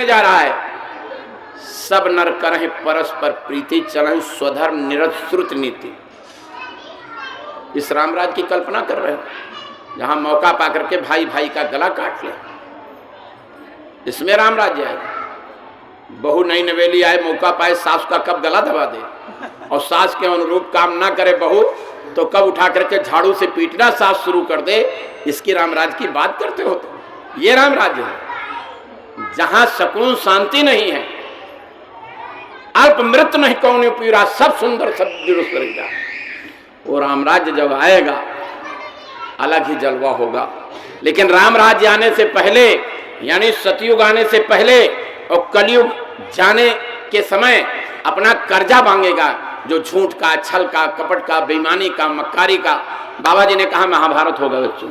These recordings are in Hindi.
जा रहा है। सब नर करहि परस्पर प्रीति, चलहि स्वधर्म निरश्रुत नीति। इस रामराज की कल्पना कर रहे हो, जहां मौका पाकर के भाई भाई का गला काट ले। इसमें रामराज्य आएगा। बहू नई नवेली आए, मौका पाए, सास का कब गला दबा दे, और सास के अनुरूप काम ना करे बहू तो कब उठा करके झाड़ू से पीटना सास शुरू कर दे। इसकी रामराज की बात करते हो तो ये रामराज्य है, जहां सुकून शांति नहीं है, अल्प मृत्यु नहीं कौन पीरा, सब सुंदर सब दुरुस्त रहेगा। वो रामराज्य जब आएगा अलग ही जलवा होगा। लेकिन रामराज्य आने से पहले, यानी सतयुग आने से पहले और कलयुग जाने के समय अपना कर्जा मांगेगा, जो झूठ का, छल का, कपट का, बेईमानी का, मक्कारी का। बाबा जी ने कहा महाभारत होगा बच्चों,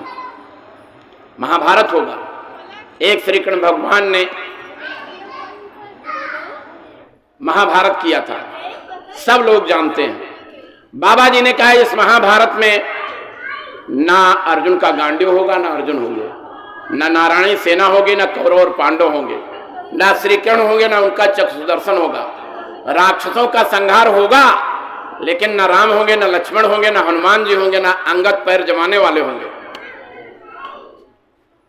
महाभारत होगा। एक श्री कृष्ण भगवान ने महाभारत किया था, सब लोग जानते हैं। बाबा जी ने कहा इस महाभारत में ना अर्जुन का गांडीव होगा, ना अर्जुन होंगे, ना नारायणी सेना होगी, ना कौरव और पांडव होंगे, ना श्री कृष्ण होंगे, ना उनका चक्षुदर्शन होगा। राक्षसों का संहार होगा, लेकिन ना राम होंगे, ना लक्ष्मण होंगे, ना हनुमान जी होंगे, ना अंगद पैर जमाने वाले होंगे।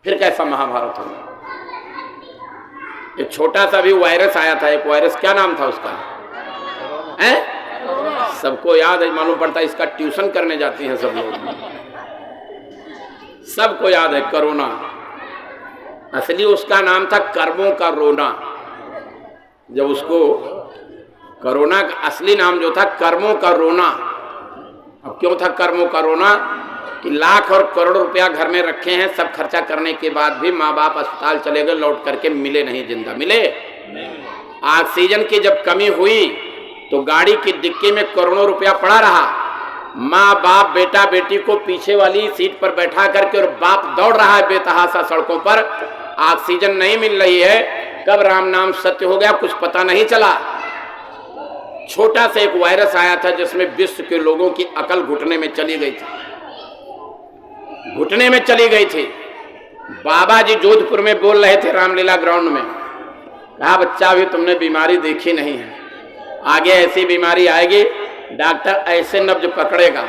फिर कैसा महाभारत होगा? एक छोटा सा भी वायरस आया था, एक वायरस, क्या नाम था उसका? सबको याद है, मालूम पड़ता है इसका ट्यूशन करने जाती हैं सब लोग। सबको याद है, कोरोना। असली उसका नाम था कर्मों का रोना। जब उसको कोरोना का असली नाम जो था कर्मों का रोना। अब क्यों था कर्मों का रोना? कि लाख और करोड़ रुपया घर में रखे हैं, सब खर्चा करने के बाद भी माँ बाप अस्पताल चले गए, लौट करके मिले नहीं, जिंदा मिले। ऑक्सीजन की जब कमी हुई तो गाड़ी की डिक्की में करोड़ों रुपया पड़ा रहा। माँ बाप बेटा बेटी को पीछे वाली सीट पर बैठा करके, और बाप दौड़ रहा है बेतहाशा सड़कों पर, ऑक्सीजन नहीं मिल रही है। कब राम नाम सत्य हो गया कुछ पता नहीं चला। छोटा सा एक वायरस आया था जिसमें विश्व के लोगों की अकल घुटने में चली गई थी, घुटने में चली गई थी। बाबा जी जोधपुर में बोल रहे थे रामलीला ग्राउंड में, कहा बच्चा अभी तुमने बीमारी देखी नहीं है, आगे ऐसी बीमारी आएगी, डॉक्टर ऐसे नब्ज पकड़ेगा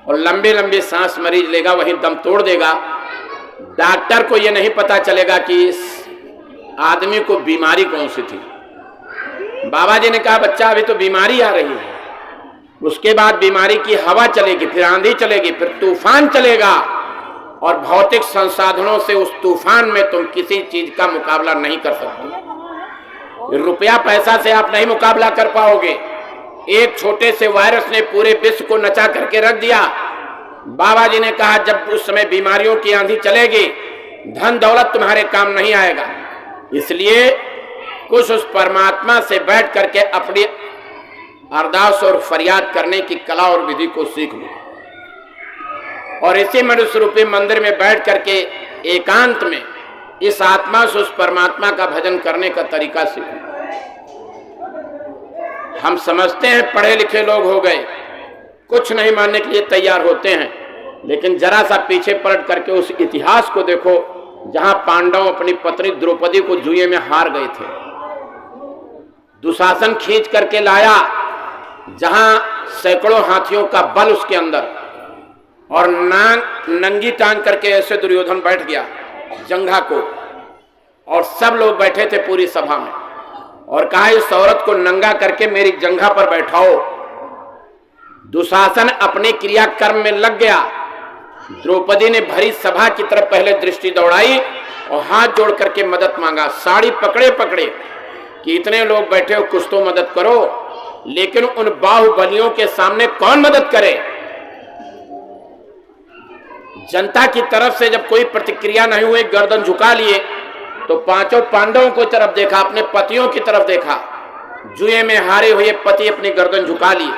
और लंबी लंबी सांस मरीज लेगा, वहीं दम तोड़ देगा। डॉक्टर को यह नहीं पता चलेगा कि इस आदमी को बीमारी कौन सी थी। बाबा जी ने कहा बच्चा अभी तो बीमारी आ रही है, उसके बाद बीमारी की हवा चलेगी, फिर आंधी चलेगी, फिर तूफान चलेगा, और भौतिक संसाधनों से उस तूफान में तुम किसी चीज का मुकाबला नहीं कर सकते। रुपया पैसा से आप नहीं मुकाबला कर पाओगे। एक छोटे से वायरस ने पूरे विश्व को नचा करके रख दिया। बाबा जी ने कहा जब उस समय बीमारियों की आंधी चलेगी, धन दौलत तुम्हारे काम नहीं आएगा। इसलिए कुछ उस परमात्मा से बैठ करके अपनी अरदास और फरियाद करने की कला और विधि को सीख लो, और इसी मनुष्य रूपी मंदिर में बैठ करके एकांत में इस आत्मा से उस परमात्मा का भजन करने का तरीका सीखो। हम समझते हैं पढ़े लिखे लोग हो गए, कुछ नहीं मानने के लिए तैयार होते हैं, लेकिन जरा सा पीछे पलट करके उस इतिहास को देखो जहां पांडव अपनी पत्नी द्रौपदी को जुए में हार गए थे। दुशासन खींच करके लाया, जहां सैकड़ों हाथियों का बल उसके अंदर, और नंगी टांग करके ऐसे दुर्योधन बैठ गया जंघा को, और सब लोग बैठे थे पूरी सभा में, और कहा इस औरत को नंगा करके मेरी जंघा पर बैठाओ। दुशासन अपने क्रियाकर्म में लग गया। द्रौपदी ने भरी सभा की तरफ पहले दृष्टि दौड़ाई और हाथ जोड़ करके मदद मांगा, साड़ी पकड़े पकड़े कि इतने लोग बैठे हो, कुछ तो मदद करो। लेकिन उन बाहुबलियों के सामने कौन मदद करे? जनता की तरफ से जब कोई प्रतिक्रिया नहीं हुई, गर्दन झुका लिए, तो पांचों पांडवों को तरफ देखा, अपने पतियों की तरफ देखा। जुए में हारे हुए पति अपनी गर्दन झुका लिए।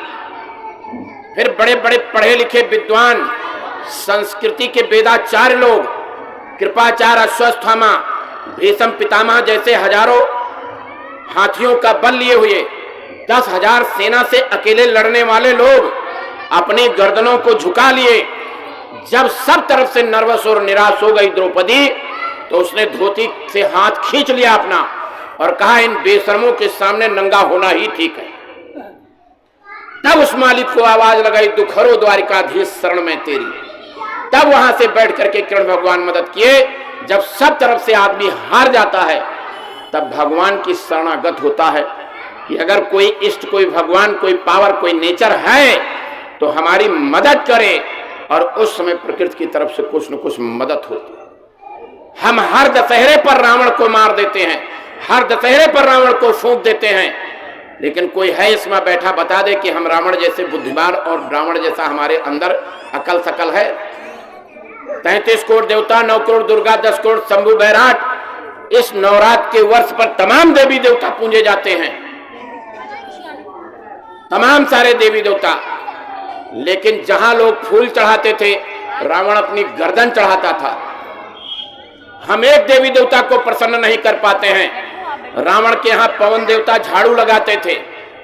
फिर बड़े बड़े पढ़े लिखे विद्वान, संस्कृति के वेदाचार्य लोग, कृपाचार्य, अश्वत्थामा, भीष्म पितामह जैसे हजारों हाथियों का बल लिए हुए 10,000 सेना से अकेले लड़ने वाले लोग अपनी गर्दनों को झुका लिए। जब सब तरफ से नर्वस और निराश हो गई द्रौपदी, तो उसने धोती से हाथ खींच लिया अपना, और कहा इन बेशर्मों के सामने नंगा होना ही ठीक है। तब उस मालिक को आवाज लगाई, दुखरो द्वारिकाधीश शरण में तेरी। तब वहां से बैठ करके कृष्ण भगवान मदद किए। जब सब तरफ से आदमी हार जाता है तब भगवान की शरणागत होता है कि अगर कोई इष्ट, कोई भगवान, कोई पावर, कोई नेचर है तो हमारी मदद करे। और उस समय प्रकृति की तरफ से कुछ न कुछ मदद होती है। हम हर दशहरे पर रावण को मार देते हैं, हर दशहरे पर रावण को फूंक देते हैं, लेकिन कोई है इसमें बैठा बता दे कि हम रावण जैसे बुद्धिमान और रावण जैसा हमारे अंदर अकल सकल है। 33 करोड़ देवता, 9 करोड़ दुर्गा, 10 करोड़ शंभु बैराट, इस नवरात्र के वर्ष पर तमाम देवी देवता पूजे जाते हैं, तमाम सारे देवी देवता। लेकिन जहां लोग फूल चढ़ाते थे रावण अपनी गर्दन चढ़ाता था। हम एक देवी देवता को प्रसन्न नहीं कर पाते हैं। रावण के यहाँ पवन देवता झाड़ू लगाते थे,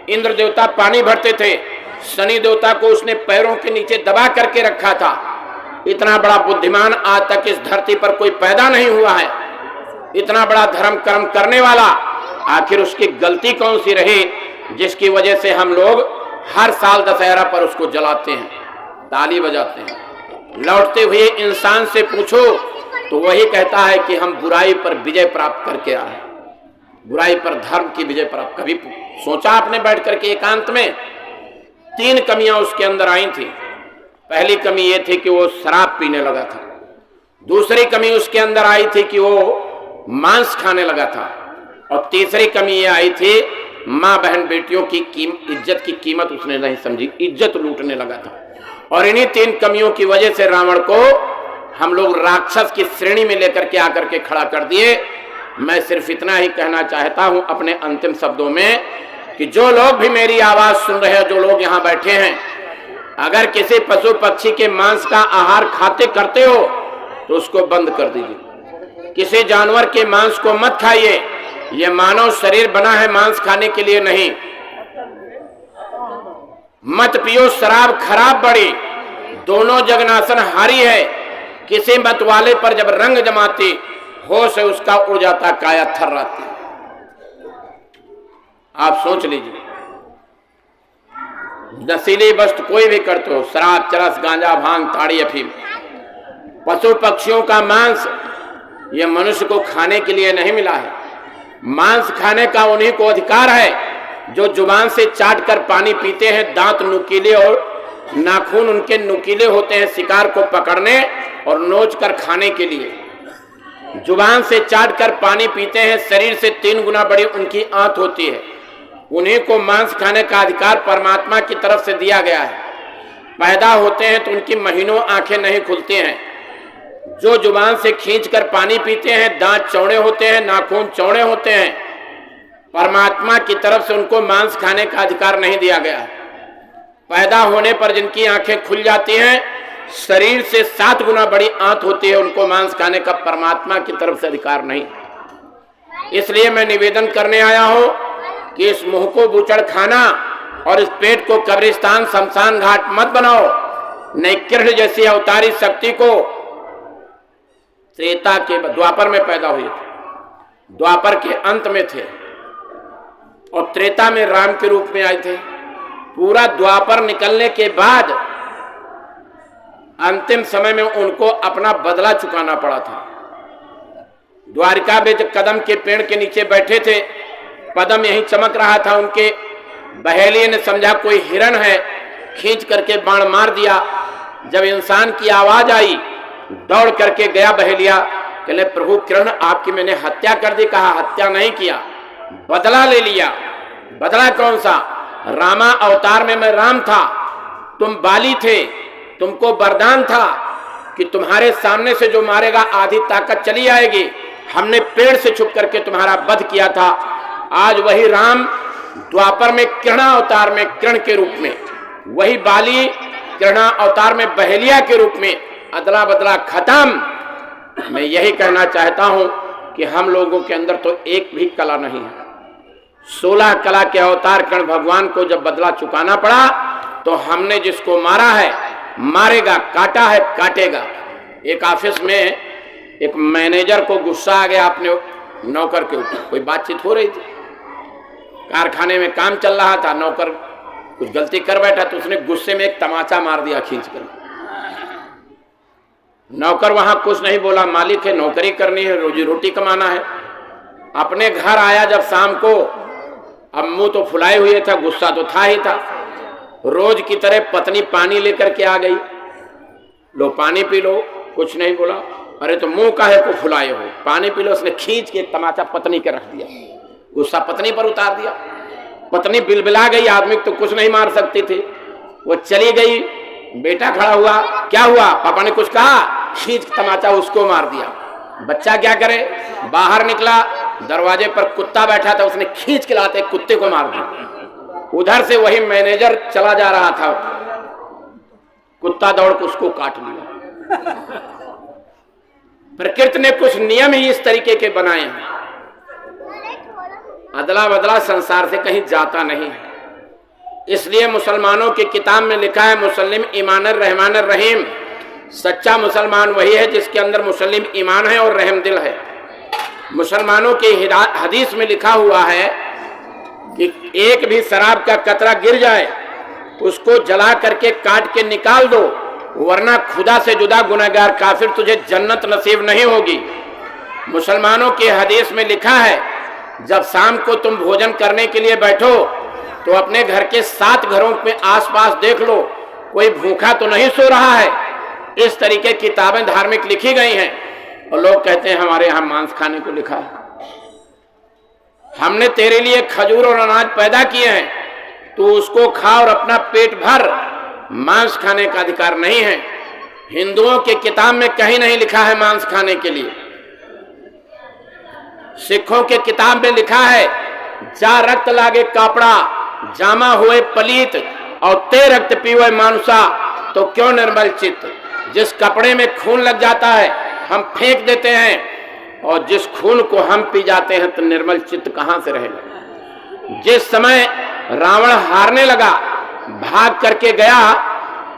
इंद्र देवता पानी भरते थे, शनि देवता को उसने पैरों के नीचे दबा करके रखा था। इतना बड़ा बुद्धिमान आज तक इस धरती पर कोई पैदा नहीं हुआ है, इतना बड़ा धर्म कर्म करने वाला। आखिर उसकी गलती कौन सी रही जिसकी वजह से हम लोग हर साल दशहरा पर उसको जलाते हैं, ताली बजाते हैं? लौटते हुए इंसान से पूछो तो वही कहता है कि हम बुराई पर विजय प्राप्त करके आए, बुराई पर धर्म की विजय प्राप्त। कभी सोचा आपने बैठ करके एकांत में? 3 कमियां उसके अंदर आई थी। पहली कमी यह थी कि वो शराब पीने लगा था। दूसरी कमी उसके अंदर आई थी कि वो मांस खाने लगा था। और तीसरी कमी ये आई थी, माँ बहन बेटियों की इज्जत की कीमत उसने नहीं समझी, इज्जत लूटने लगा था। और इन्हीं 3 कमियों की वजह से रावण को हम लोग राक्षस की श्रेणी में लेकर के आकर के खड़ा कर दिए। मैं सिर्फ इतना ही कहना चाहता हूं अपने अंतिम शब्दों में कि जो लोग भी मेरी आवाज सुन रहे हैं, जो लोग यहाँ बैठे हैं, अगर किसी पशु पक्षी के मांस का आहार खाते करते हो तो उसको बंद कर दीजिए। किसी जानवर के मांस को मत खाइए। ये मानव शरीर बना है मांस खाने के लिए नहीं। मत पियो शराब, खराब बड़ी, दोनों जगनासन हारी है। किसी मत वाले पर जब रंग जमाती होश है उसका उड़ जाता काया थर्राती। आप सोच लीजिए, नशीली वस्तु कोई भी करते हो, शराब, चरस, गांजा, भांग, ताड़ी, अफीम, पशु पक्षियों का मांस यह मनुष्य को खाने के लिए नहीं मिला है। मांस खाने का उन्हीं को अधिकार है जो जुबान से चाट कर पानी पीते हैं। दांत नुकीले और नाखून उनके नुकीले होते हैं शिकार को पकड़ने और नोच कर खाने के लिए। जुबान से चाट कर पानी पीते हैं, शरीर से 3 गुना बड़ी उनकी आंत होती है। उन्हीं को मांस खाने का अधिकार परमात्मा की तरफ से दिया गया है। पैदा होते हैं तो उनकी महीनों आंखें नहीं खुलती हैं। जो जुबान से खींचकर पानी पीते हैं, दांत चौड़े होते हैं, नाखून चौड़े होते हैं, परमात्मा की तरफ से उनको मांस खाने का अधिकार नहीं दिया गया है। पैदा होने पर जिनकी आंखें खुल जाती हैं, शरीर से 7 गुना बड़ी आंत होती है, उनको मांस खाने का परमात्मा की तरफ से अधिकार नहीं। इसलिए मैं निवेदन करने आया हूं कि इस मुंह को बूचड़ खाना और इस पेट को कब्रिस्तान शमशान घाट मत बनाओ। नहीं, कृष्ण जैसी अवतारी शक्ति को त्रेता के द्वापर में पैदा हुए थे, द्वापर के अंत में थे और त्रेता में राम के रूप में आए थे। पूरा द्वापर निकलने के बाद अंतिम समय में उनको अपना बदला चुकाना पड़ा था। द्वारिका में जब कदम के पेड़ के नीचे बैठे थे, पदम यहीं चमक रहा था, उनके बहेलिए ने समझा कोई हिरण है, खींच करके बाण मार दिया। जब इंसान की आवाज आई, दौड़ करके गया बहेलिया, कहले प्रभु कृष्ण आपकी मैंने हत्या कर दी। कहा हत्या नहीं किया, बदला ले लिया। बदला कौन सा? रामा अवतार में मैं राम था, तुम बाली थे, तुमको वरदान था कि तुम्हारे सामने से जो मारेगा आधी ताकत चली आएगी। हमने पेड़ से छुप करके तुम्हारा वध किया था। आज वही राम द्वापर में कृष्णा अवतार में कृष्ण के रूप में, वही बाली कृष्णा अवतार में बहेलिया के रूप में, अदला बदला खत्म। मैं यही कहना चाहता हूं कि हम लोगों के अंदर तो एक भी कला नहीं है। 16 कला के अवतार कृष्ण भगवान को जब बदला चुकाना पड़ा तो हमने जिसको मारा है मारेगा, काटा है काटेगा। एक ऑफिस में एक मैनेजर को गुस्सा आ गया अपने नौकर के ऊपर कोई बातचीत हो रही थी, कारखाने में काम चल रहा था, नौकर कुछ गलती कर बैठा तो उसने गुस्से में एक तमाचा मार दिया खींच कर। नौकर वहां कुछ नहीं बोला, मालिक है, नौकरी करनी है, रोजी रोटी कमाना है। अपने घर आया जब शाम को, अब मुंह तो फुलाए हुए था, गुस्सा तो था ही था। रोज की तरह पत्नी पानी लेकर के आ गई, लो पानी पी लो, कुछ नहीं बोला। अरे तो मुंह काहे को फुलाए हो, पानी पी लो। उसने खींच के एक तमाचा पत्नी के रख दिया, गुस्सा पत्नी पर उतार दिया। पत्नी बिलबिला गई, आदमी तो कुछ नहीं मार सकती थी, वो चली गई। बेटा खड़ा हुआ, क्या हुआ, पापा ने कुछ कहा, खींच तमाचा उसको मार दिया। बच्चा क्या करे, बाहर निकला, दरवाजे पर कुत्ता बैठा था, उसने खींच के लाते कुत्ते को मार दिया। उधर से वही मैनेजर चला जा रहा था, कुत्ता दौड़ के उसको काट लिया। प्रकृति ने कुछ नियम ही इस तरीके के बनाए हैं, अदला बदला संसार से कहीं जाता नहीं है। इसलिए मुसलमानों की किताब में लिखा है, मुसल्लिम ईमान रहमान रहीम। सच्चा मुसलमान वही है जिसके अंदर मुसल्लिम ईमान है और रहम दिल है। मुसलमानों की हदीस में लिखा हुआ है कि एक भी शराब का कतरा गिर जाए उसको जला करके काट के निकाल दो, वरना खुदा से जुदा गुनहगार काफिर तुझे जन्नत नसीब नहीं होगी। मुसलमानों की हदीस में लिखा है, जब शाम को तुम भोजन करने के लिए बैठो तो अपने घर के 7 घरों में आसपास देख लो कोई भूखा तो नहीं सो रहा है। इस तरीके की किताबें धार्मिक लिखी गई हैं और लोग कहते हैं हमारे यहाँ मांस खाने को लिखा है। हमने तेरे लिए खजूर और अनाज पैदा किए हैं, तू उसको खा और अपना पेट भर, मांस खाने का अधिकार नहीं है। हिंदुओं के किताब में कहीं नहीं लिखा है मांस खाने के लिए। सिखों के किताब में लिखा है, जा रक्त लागे कापड़ा, जामा हुए पलीत, और ते रक्त पीवे मानुसा, तो क्यों निर्मल चित्त। जिस कपड़े में खून लग जाता है हम फेंक देते हैं, और जिस खून को हम पी जाते हैं तो निर्मल चित्त कहां से रहेगा। जिस समय रावण हारने लगा, भाग करके गया,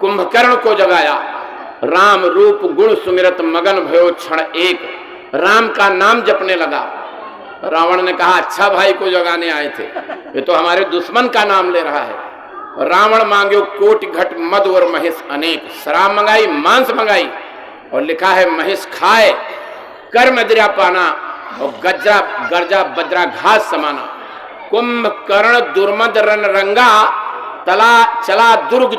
कुंभकर्ण को जगाया, राम रूप गुण सुमिरत मगन भयो क्षण एक, राम का नाम जपने लगा। रावण ने कहा, अच्छा भाई को जगाने आए थे, ये तो हमारे दुश्मन का नाम ले रहा है। रावण मांगे कोटि घट मद और महिष अनेक, शराब मंगाई, मांस मंगाई, और लिखा है महिष खाए कर मदिरा पाना, और गज्जा गर्जा बजरा घास समाना। कुंभकर्ण दुर्मद रन रंगा, तला चला दुर्ग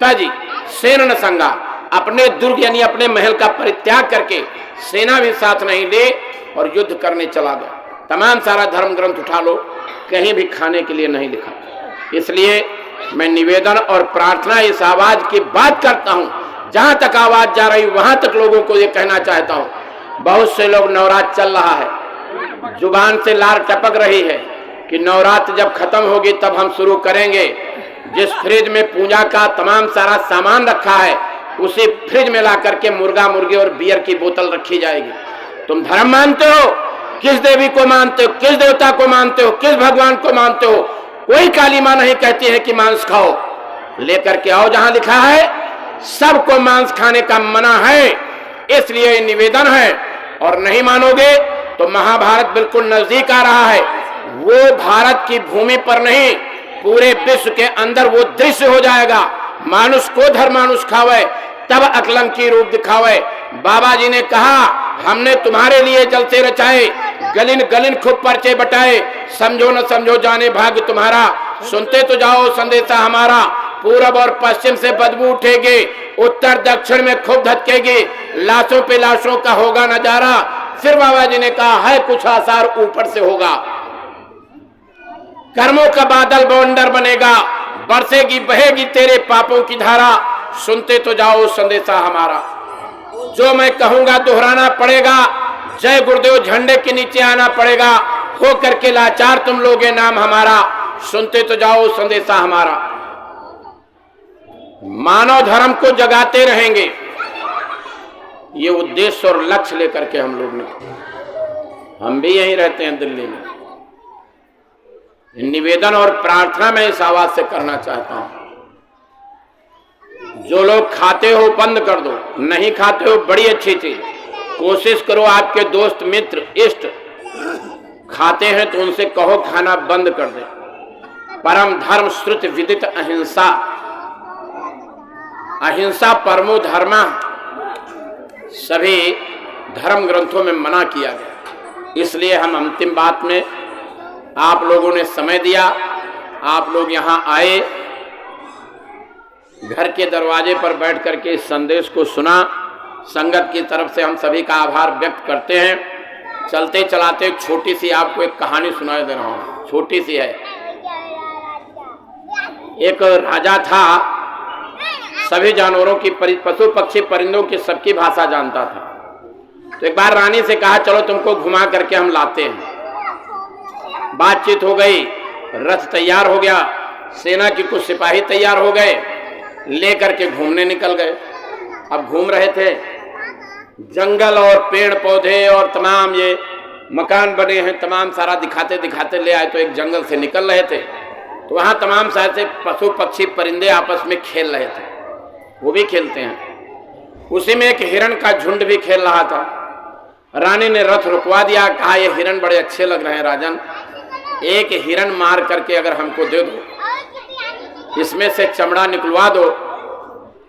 तजी सेन न संगा। अपने दुर्ग यानी अपने महल का परित्याग करके सेना भी साथ नहीं ले और युद्ध करने चला गया। तमाम सारा धर्म ग्रंथ उठा लो, कहीं भी खाने के लिए नहीं लिखा। इसलिए मैं निवेदन और प्रार्थना इस आवाज की बात करता हूं, जहां तक आवाज जा रही वहां तक लोगों को ये कहना चाहता हूं। बहुत से लोग नवरात्र चल रहा है, जुबान से लार टपक रही है कि नवरात्र जब खत्म होगी तब हम शुरू करेंगे। जिस फ्रिज में पूजा का तमाम सारा सामान रखा है उसी फ्रिज में ला करके मुर्गा मुर्गी और बियर की बोतल रखी जाएगी। तुम धर्म मानते हो, किस देवी को मानते हो, किस देवता को मानते हो, किस भगवान को मानते हो, कोई काली मां नहीं कहती है कि मांस खाओ, लेकर के आओ जहां लिखा है सबको मांस खाने का मना है। इसलिए निवेदन है, और नहीं मानोगे तो महाभारत बिल्कुल नजदीक आ रहा है। वो भारत की भूमि पर नहीं, पूरे विश्व के अंदर वो दृश्य हो जाएगा। मानुष को धर्मानुष खावे, तब अकलंकी रूप दिखावे। बाबा जी ने कहा, हमने तुम्हारे लिए जलते रचाए, गलिन गलिन खूब पर्चे बटाए, समझो न समझो जाने भाग्य तुम्हारा, सुनते तो जाओ संदेशा हमारा। पूरब और पश्चिम से बदबू उठेगी, उत्तर दक्षिण में खूब धटकेगी, लाशों पे लाशों का होगा नजारा। फिर बाबा जी ने कहा, है कुछ आसार ऊपर से होगा, कर्मों का बादल बवंडर बनेगा, बरसेगी बहेगी तेरे पापों की धारा, सुनते तो जाओ संदेशा हमारा। जो मैं कहूंगा दोहराना पड़ेगा, जय गुरुदेव झंडे के नीचे आना पड़ेगा, हो करके लाचार तुम लोगे नाम हमारा, सुनते तो जाओ संदेशा हमारा। मानव धर्म को जगाते रहेंगे, ये उद्देश्य और लक्ष्य लेकर के हम लोग ने, हम भी यहीं रहते हैं दिल्ली में। निवेदन और प्रार्थना मैं इस आवाज से करना चाहता हूं, जो लोग खाते हो बंद कर दो, नहीं खाते हो बड़ी अच्छी चीज, कोशिश करो आपके दोस्त मित्र इष्ट खाते हैं तो उनसे कहो खाना बंद कर दे। परम धर्म श्रुति विदित अहिंसा, अहिंसा परमो धर्मा सभी धर्म ग्रंथों में मना किया गया। इसलिए हम अंतिम बात में आप लोगों ने समय दिया, आप लोग यहाँ आए, घर के दरवाजे पर बैठ करके इस संदेश को सुना। संगत की तरफ से हम सभी का आभार व्यक्त करते हैं। चलते चलाते एक छोटी सी आपको एक कहानी सुनाई दे रहा हूँ, छोटी सी है। एक राजा था, सभी जानवरों की पशु पक्षी परिंदों की सबकी भाषा जानता था। तो एक बार रानी से कहा चलो तुमको घुमा करके हम लाते हैं। बातचीत हो गई, रथ तैयार हो गया, सेना की कुछ सिपाही तैयार हो गए, लेकर के घूमने निकल गए। अब घूम रहे थे, जंगल और पेड़ पौधे और तमाम ये मकान बने हैं, तमाम सारा दिखाते दिखाते ले आए। तो एक जंगल से निकल रहे थे तो वहां तमाम सारे से पशु पक्षी परिंदे आपस में खेल रहे थे, वो भी खेलते हैं। उसी में एक हिरण का झुंड भी खेल रहा था। रानी ने रथ रुकवा दिया, कहा ये हिरण बड़े अच्छे लग रहे हैं राजन, एक हिरण मार करके अगर हमको दे दो, इसमें से चमड़ा निकलवा दो,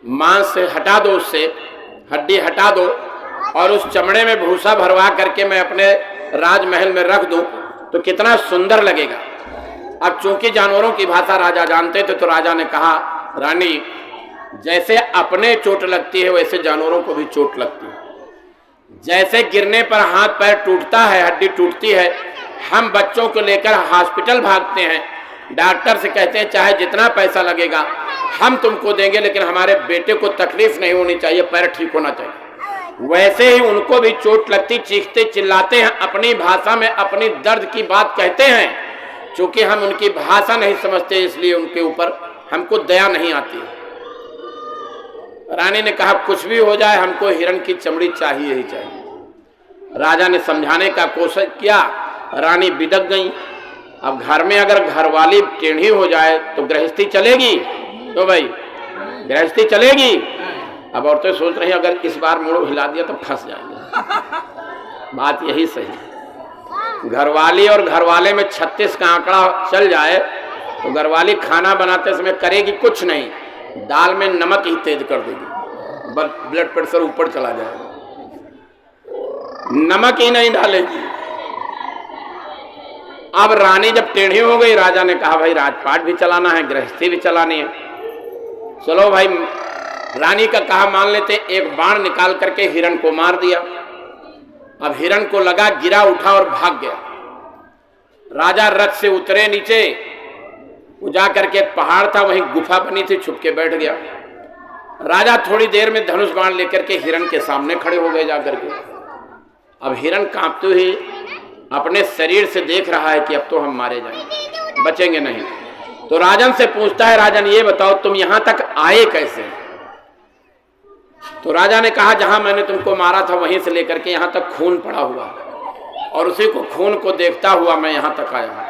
मांस से हटा दो, उससे हड्डी हटा दो और उस चमड़े में भूसा भरवा करके मैं अपने राजमहल में रख दूं तो कितना सुंदर लगेगा। अब चूंकि जानवरों की भाषा राजा जानते थे तो राजा ने कहा रानी जैसे अपने चोट लगती है वैसे जानवरों को भी चोट लगती है। जैसे गिरने पर हाथ पैर टूटता है, हड्डी टूटती है, हम बच्चों को लेकर हॉस्पिटल भागते हैं, डॉक्टर से कहते हैं चाहे जितना पैसा लगेगा हम तुमको देंगे लेकिन हमारे बेटे को तकलीफ नहीं होनी चाहिए, पैर ठीक होना चाहिए। वैसे ही उनको भी चोट लगती, चीखते चिल्लाते हैं, अपनी भाषा में अपनी दर्द की बात कहते हैं। चूंकि हम उनकी भाषा नहीं समझते इसलिए उनके ऊपर हमको दया नहीं आती। रानी ने कहा कुछ भी हो जाए हमको हिरण की चमड़ी चाहिए ही चाहिए। राजा ने समझाने का कोशिश किया, रानी बिदक गई। अब घर में अगर घरवाली टेढ़ी हो जाए तो गृहस्थी चलेगी? तो भाई गृहस्थी चलेगी। अब औरतें सोच रही अगर इस बार मुड़ हिला दिया तो फंस जाएंगे। बात यही सही। घरवाली और घरवाले में 36 का आंकड़ा चल जाए तो घरवाली खाना बनाते समय करेगी कुछ नहीं, दाल में नमक ही तेज कर देगी, ब्लड प्रेशर ऊपर चला जाएगा, नमक ही नहीं डालेगी। अब रानी जब टेढ़ी हो गई, राजा ने कहा भाई राजपाट भी चलाना है, गृहस्थी भी चलानी है, चलो भाई रानी का कहा मान लेते। एक बाण निकाल करके हिरण को मार दिया। अब हिरण को लगा, गिरा, उठा और भाग गया। राजा रथ से उतरे नीचे, वो जा करके एक पहाड़ था, वहीं गुफा बनी थी, छुप के बैठ गया। राजा थोड़ी देर में धनुष बाण लेकर के हिरण के सामने खड़े हो गए जाकर के। अब हिरण कांपते हुए अपने शरीर से देख रहा है कि अब तो हम मारे जाएंगे, बचेंगे नहीं। तो राजन से पूछता है, राजन ये बताओ तुम यहां तक आए कैसे? तो राजा ने कहा जहां मैंने तुमको मारा था वहीं से लेकर के यहां तक खून पड़ा हुआ और उसी को खून को देखता हुआ मैं यहां तक आया।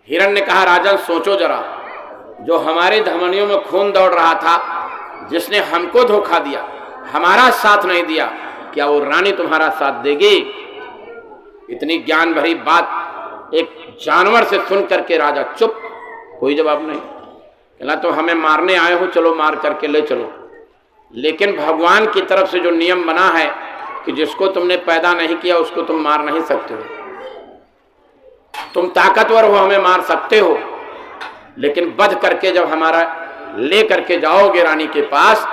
हिरण ने कहा राजन सोचो जरा, जो हमारे धमनियों में खून दौड़ रहा था, जिसने हमको धोखा दिया, हमारा साथ नहीं दिया, क्या वो रानी तुम्हारा साथ देगी? इतनी ज्ञान भरी बात एक जानवर से सुन करके राजा चुप, कोई जवाब नहीं। कहला तो हमें मारने आए हो, चलो मार करके ले चलो, लेकिन भगवान की तरफ से जो नियम बना है कि जिसको तुमने पैदा नहीं किया उसको तुम मार नहीं सकते हो। तुम ताकतवर हो, हमें मार सकते हो, लेकिन वध करके जब हमारा ले करके जाओगे रानी के पास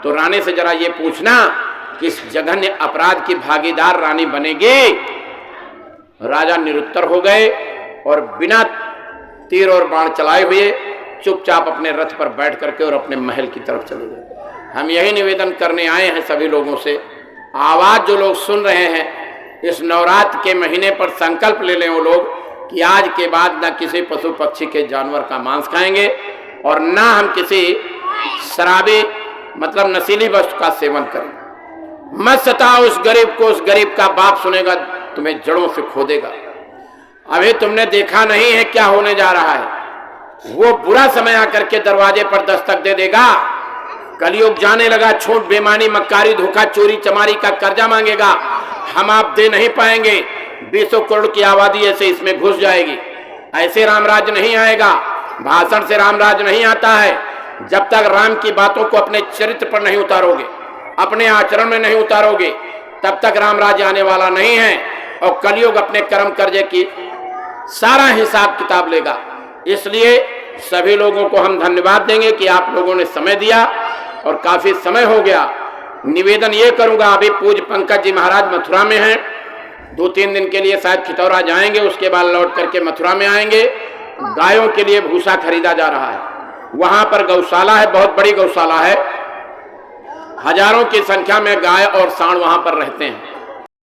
तो रानी से जरा ये पूछना कि इस जघन्य अपराध की भागीदार रानी बनेगी? राजा निरुत्तर हो गए और बिना तीर और बाण चलाए हुए चुपचाप अपने रथ पर बैठ करके और अपने महल की तरफ चले गए। हम यही निवेदन करने आए हैं सभी लोगों से, आवाज जो लोग सुन रहे हैं, इस नवरात्र के महीने पर संकल्प ले लें वो लोग कि आज के बाद न किसी पशु पक्षी के जानवर का मांस खाएंगे और ना हम किसी शराबी मतलब नशीली वस्तु का सेवन करें। मत सताओ उस गरीब को, उस गरीब का बाप सुनेगा तुम्हें जड़ों से खो देगा। अभी तुमने देखा नहीं है क्या होने जा रहा है, वो बुरा समय आकर के दरवाजे पर दस्तक दे देगा कलयुग जाने लगा, छोट बेईमानी मक्कारी धोखा चोरी चमारी का कर्जा मांगेगा, हम आप दे नहीं पाएंगे। 20 करोड़ की आबादी ऐसे इसमें घुस जाएगी। ऐसे रामराज नहीं आएगा। भाषण से रामराज नहीं आता है। जब तक राम की बातों को अपने चरित्र पर नहीं उतारोगे, अपने आचरण में नहीं उतारोगे, तब तक रामराज आने वाला नहीं है। और कलयुग अपने कर्म कर्जे की सारा हिसाब किताब लेगा। इसलिए सभी लोगों को हम धन्यवाद देंगे कि आप लोगों ने समय दिया और काफी समय हो गया। निवेदन ये करूंगा, अभी पूज्य पंकज जी महाराज मथुरा में हैं, 2-3 दिन के लिए शायद खितौरा जाएंगे, उसके बाद लौट करके मथुरा में आएंगे। गायों के लिए भूसा खरीदा जा रहा है। वहां पर गौशाला है, बहुत बड़ी गौशाला है, हजारों की संख्या में गाय और सांड वहां पर रहते हैं।